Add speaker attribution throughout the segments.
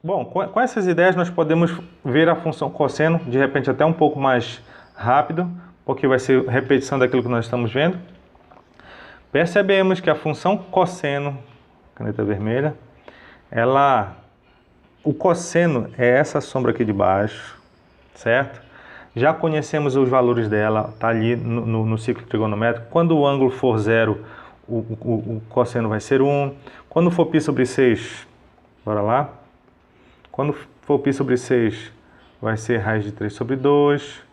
Speaker 1: Bom, com essas ideias nós podemos ver a função cosseno, de repente até um pouco mais rápido, porque vai ser repetição daquilo que nós estamos vendo. Percebemos que a função cosseno, caneta vermelha, o cosseno é essa sombra aqui de baixo, certo? Já conhecemos os valores dela, está ali no ciclo trigonométrico. Quando o ângulo for zero, o cosseno vai ser 1. Quando for π sobre 6, bora lá. Quando for π sobre 6, vai ser raiz de 3 sobre 2.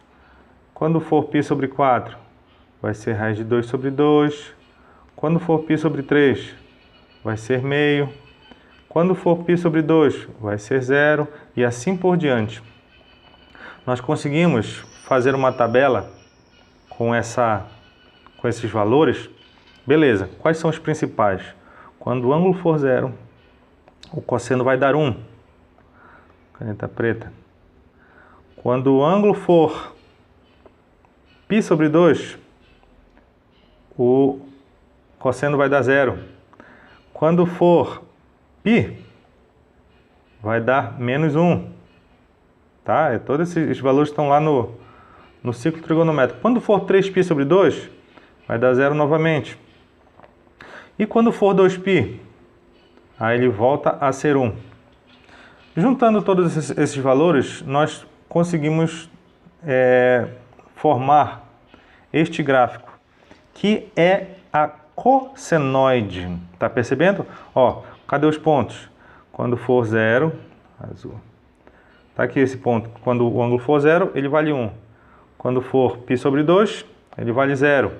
Speaker 1: Quando for π sobre 4, vai ser raiz de 2 sobre 2. Quando for π sobre 3, vai ser meio. Quando for π sobre 2, vai ser zero e assim por diante. Nós conseguimos fazer uma tabela com esses valores. Beleza, quais são os principais? Quando o ângulo for zero, o cosseno vai dar 1. Caneta preta. Quando o ângulo for π sobre 2, o cosseno vai dar 0. Quando for π, vai dar menos 1. Tá? Todos esses valores estão lá no ciclo trigonométrico. Quando for 3π sobre 2, vai dar 0 novamente. E quando for 2π, aí ele volta a ser 1. Juntando todos esses valores, nós conseguimos formar este gráfico, que é a cossenoide. Tá percebendo? Ó, cadê os pontos? Quando for 0, azul. Tá aqui esse ponto. Quando o ângulo for 0, ele vale 1. Quando for π sobre 2, ele vale 0.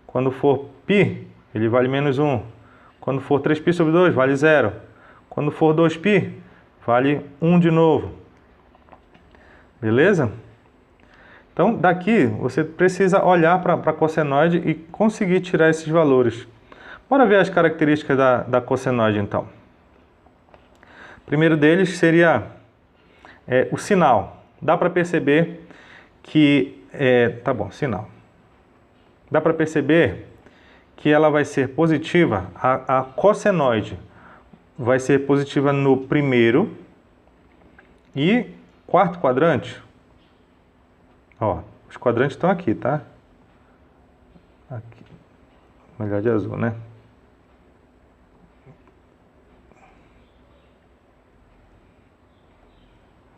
Speaker 1: Quando for π, ele vale menos 1. Quando for 3π sobre 2, vale 0. Quando for 2π, vale 1 de novo. Beleza? Então, daqui, você precisa olhar para a cossenoide e conseguir tirar esses valores. Bora ver as características da cossenoide, então. O primeiro deles seria o sinal. Dá para perceber que... tá bom, sinal. Dá para perceber que ela vai ser positiva, a cossenoide vai ser positiva no primeiro e quarto quadrante. Ó, os quadrantes estão aqui, tá? Aqui. Melhor de azul, né?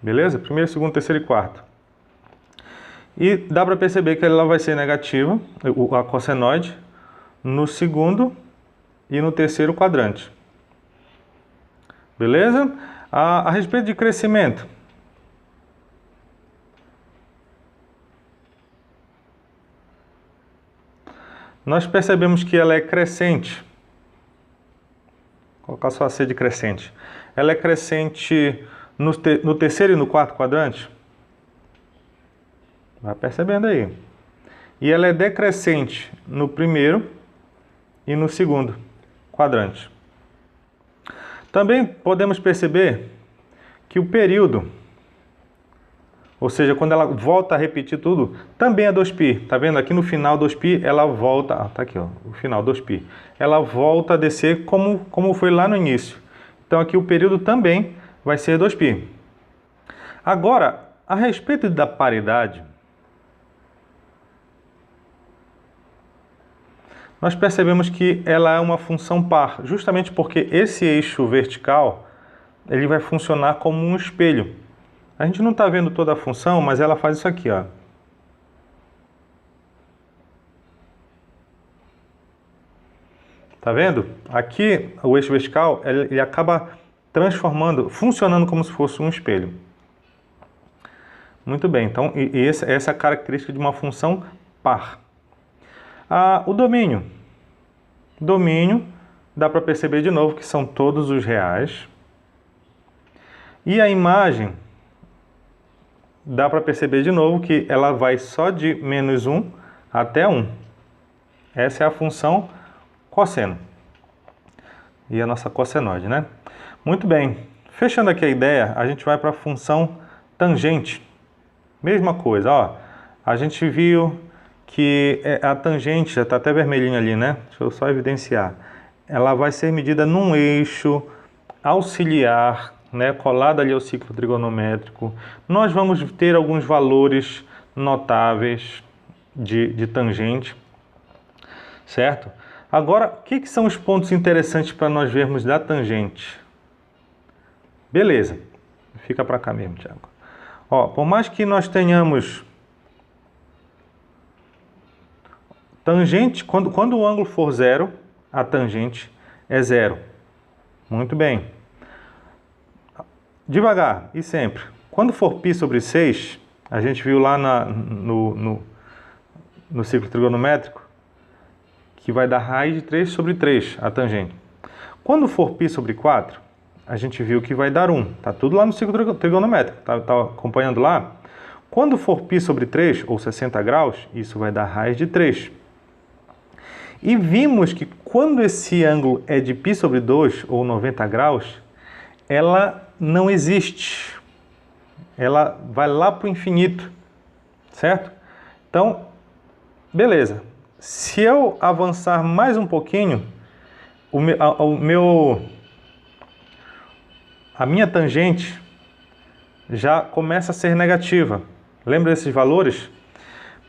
Speaker 1: Beleza? Primeiro, segundo, terceiro e quarto. E dá para perceber que ela vai ser negativa, a cossenoide, no segundo e no terceiro quadrante. Beleza? A respeito de crescimento. Nós percebemos que ela é crescente. Vou colocar só a C de crescente. Ela é crescente no terceiro e no quarto quadrante. Vai percebendo aí. E ela é decrescente no primeiro e no segundo quadrante. Também podemos perceber que o período, ou seja, quando ela volta a repetir tudo, também é 2π. Tá vendo? Aqui no final 2π, ela volta... tá aqui, ó, o final 2π. Ela volta a descer como foi lá no início. Então aqui o período também vai ser 2π. Agora, a respeito da paridade, nós percebemos que ela é uma função par, justamente porque esse eixo vertical ele vai funcionar como um espelho. A gente não está vendo toda a função, mas ela faz isso aqui, ó. Tá vendo? Aqui, o eixo vertical, ele acaba funcionando como se fosse um espelho. Muito bem, então essa é a característica de uma função par. O domínio. Domínio, dá para perceber de novo que são todos os reais. E a imagem, dá para perceber de novo que ela vai só de menos 1 até 1. Essa é a função cosseno. E a nossa cossenoide, né? Muito bem. Fechando aqui a ideia, a gente vai para a função tangente. Mesma coisa, ó. A gente viu que a tangente, já está até vermelhinho ali, né? Deixa eu só evidenciar. Ela vai ser medida num eixo auxiliar né, colada ali ao ciclo trigonométrico, nós vamos ter alguns valores notáveis de tangente, certo? Agora, o que são os pontos interessantes para nós vermos da tangente? Beleza, fica para cá mesmo, Thiago. Ó, por mais que nós tenhamos tangente, quando o ângulo for zero, a tangente é zero. Muito bem. Devagar e sempre. Quando for π sobre 6, a gente viu lá no ciclo trigonométrico que vai dar raiz de 3 sobre 3, a tangente. Quando for π sobre 4, a gente viu que vai dar 1. Tá tudo lá no ciclo trigonométrico, tá acompanhando lá? Quando for π sobre 3, ou 60 graus, isso vai dar raiz de 3. E vimos que quando esse ângulo é de π sobre 2, ou 90 graus, ela não existe. Ela vai lá para o infinito, certo? Então, beleza. Se eu avançar mais um pouquinho, a minha tangente já começa a ser negativa. Lembra desses valores?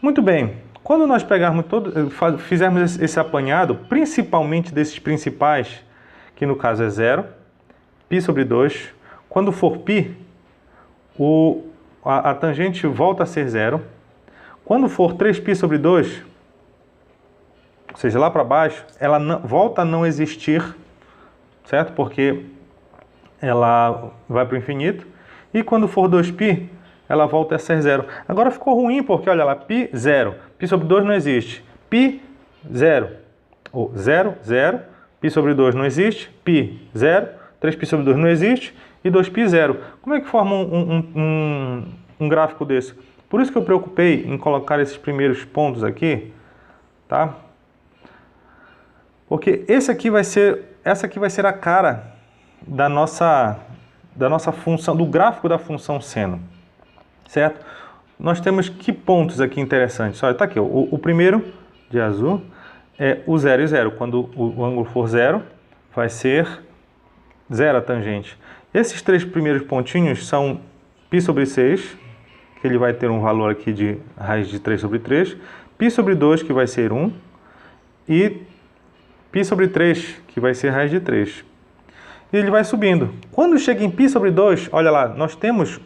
Speaker 1: Muito bem. Quando nós fizermos esse apanhado, principalmente desses principais, que no caso é 0, π sobre 2, quando for π, a tangente volta a ser 0. Quando for 3π sobre 2, ou seja, lá para baixo, ela volta a não existir, certo? Porque ela vai para o infinito. E quando for 2π, ela volta a ser 0. Agora ficou ruim, porque olha lá, π, 0. π sobre 2 não existe. π, 0. Ou 0, 0. π sobre 2 não existe. π, 0. 3π sobre 2 não existe. E 2π, 0. Como é que forma um gráfico desse? Por isso que eu preocupei em colocar esses primeiros pontos aqui, tá? Porque essa aqui vai ser a cara da nossa função, do gráfico da função seno, certo? Nós temos que pontos aqui interessantes? Olha, tá aqui, o primeiro de azul é o 0 e 0. Quando o ângulo for 0, vai ser 0 a tangente. Esses três primeiros pontinhos são π sobre 6, que ele vai ter um valor aqui de raiz de 3 sobre 3, π sobre 2, que vai ser 1, e π sobre 3, que vai ser raiz de 3. E ele vai subindo. Quando chega em π sobre 2, olha lá, nós temos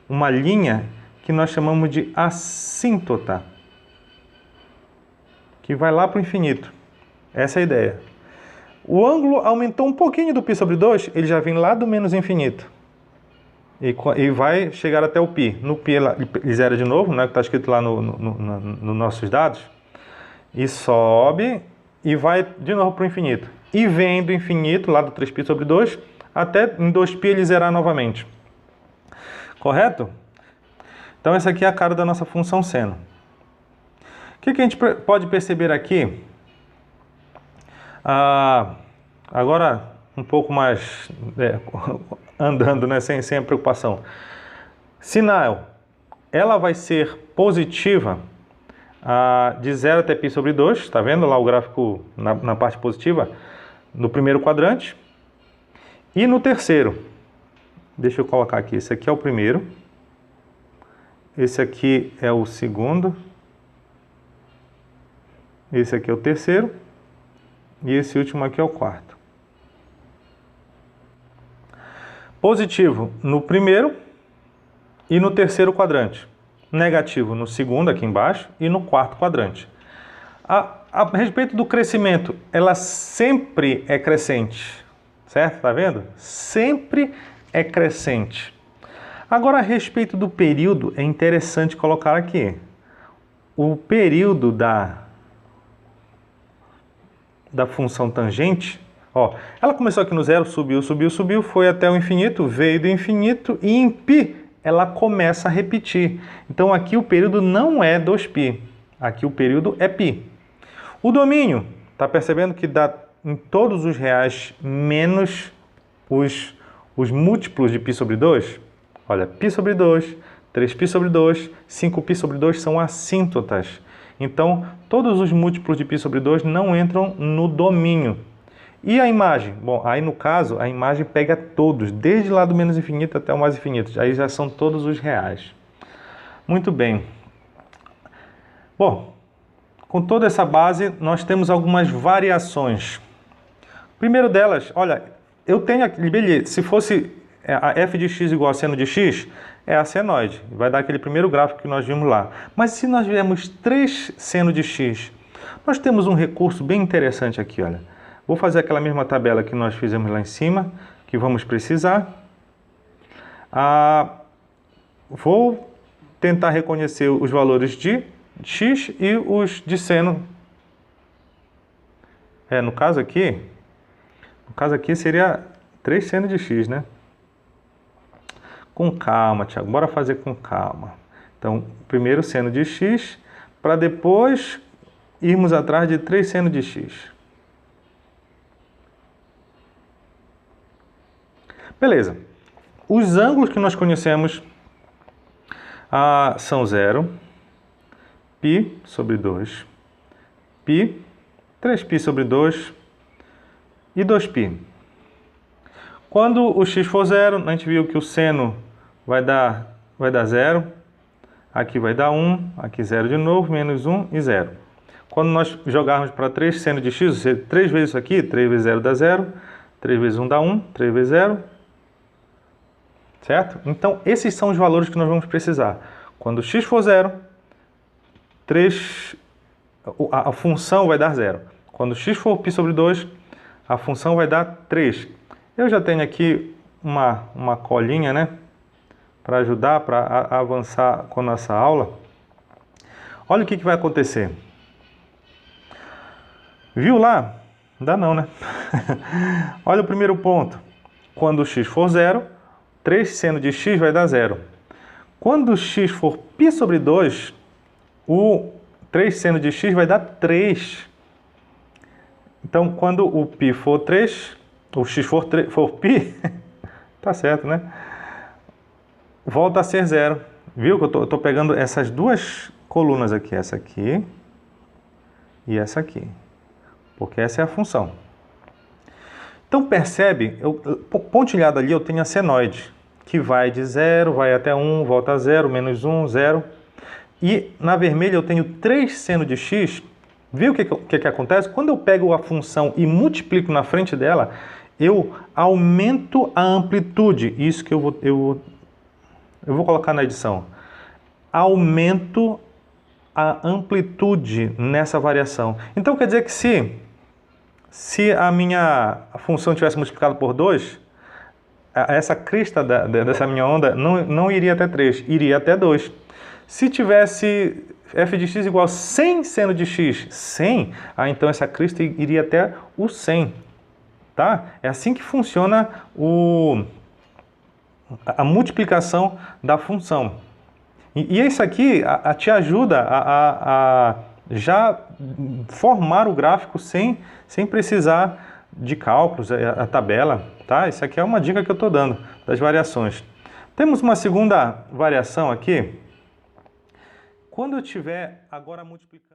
Speaker 1: uma linha que nós chamamos de assíntota, que vai lá para o infinito. Essa é a ideia. O ângulo aumentou um pouquinho do π sobre 2, ele já vem lá do menos infinito. E vai chegar até o π. No π ele zera de novo, né, que está escrito lá nos nossos dados. E sobe e vai de novo para o infinito. E vem do infinito, lá do 3π sobre 2, até em 2π ele zerar novamente. Correto? Então essa aqui é a cara da nossa função seno. O que a gente pode perceber aqui? Agora um pouco mais andando, né, sem a preocupação. Sinal, ela vai ser positiva de 0 até π sobre 2, está vendo lá o gráfico na parte positiva? No primeiro quadrante. E no terceiro, deixa eu colocar aqui, esse aqui é o primeiro, esse aqui é o segundo, esse aqui é o terceiro, e esse último aqui é o quarto. Positivo no primeiro e no terceiro quadrante. Negativo no segundo, aqui embaixo, e no quarto quadrante. A respeito do crescimento, ela sempre é crescente, certo? Tá vendo? Sempre é crescente. Agora, a respeito do período, é interessante colocar aqui. O período da função tangente, ó, ela começou aqui no 0, subiu, subiu, subiu, foi até o infinito, veio do infinito, e em π ela começa a repetir. Então aqui o período não é 2π, aqui o período é π. O domínio, tá percebendo que dá em todos os reais menos os múltiplos de π sobre 2? Olha, π sobre 2, 3π sobre 2, 5π sobre 2 são assíntotas. Então, todos os múltiplos de π sobre 2 não entram no domínio. E a imagem? Bom, aí no caso, a imagem pega todos, desde lá do menos infinito até o mais infinito. Aí já são todos os reais. Muito bem. Bom, com toda essa base, nós temos algumas variações. Primeiro delas, olha, eu tenho aqui, beleza, se fosse a f de x igual a seno de x, é a senoide. Vai dar aquele primeiro gráfico que nós vimos lá. Mas se nós tivermos 3 seno de x, nós temos um recurso bem interessante aqui, olha. Vou fazer aquela mesma tabela que nós fizemos lá em cima, que vamos precisar. Vou tentar reconhecer os valores de x e os de seno. No caso aqui seria 3 seno de x, né? Com calma, Tiago, bora fazer com calma. Então, primeiro seno de x, para depois irmos atrás de 3 seno de x. Beleza. Os ângulos que nós conhecemos são 0, π sobre 2, π, 3π sobre 2 e 2π. Quando o x for 0, a gente viu que o seno vai dar 0, aqui vai dar 1, aqui 0 de novo, menos 1 e 0. Quando nós jogarmos para 3 seno de x, ou seja, 3 vezes isso aqui, 3 vezes 0 dá 0, 3 vezes 1 dá 1, 3 vezes 0, certo? Então, esses são os valores que nós vamos precisar. Quando x for 0, a função vai dar 0. Quando x for π sobre 2, a função vai dar 3. Eu já tenho aqui uma colinha, né? Para ajudar, para avançar com a nossa aula. Olha o que vai acontecer. Viu lá? Não dá não, né? Olha o primeiro ponto. Quando x for 0, 3 seno de x vai dar 0. Quando x for π sobre 2, o 3 seno de x vai dar 3. Então, quando o π for 3, o x for π, tá certo, né? Volta a ser 0. Viu que eu estou pegando essas duas colunas aqui, essa aqui e essa aqui, porque essa é a função. Então, percebe, pontilhado ali eu tenho a senoide, que vai de 0, vai até 1, volta a 0, menos 1, 0. E na vermelha eu tenho 3 seno de x. Viu o que acontece? Quando eu pego a função e multiplico na frente dela, eu aumento a amplitude. Isso que eu vou colocar na edição. Aumento a amplitude nessa variação. Então quer dizer que se a minha função tivesse multiplicado por 2, essa crista dessa minha onda não iria até 3, iria até 2. Se tivesse f de x igual a 100 seno de x, 100, então essa crista iria até o 100. Tá? É assim que funciona a multiplicação da função. E isso aqui te ajuda a já formar o gráfico sem precisar de cálculos, a tabela. Tá? Isso aqui é uma dica que eu estou dando das variações. Temos uma segunda variação aqui. Quando eu tiver agora multiplicando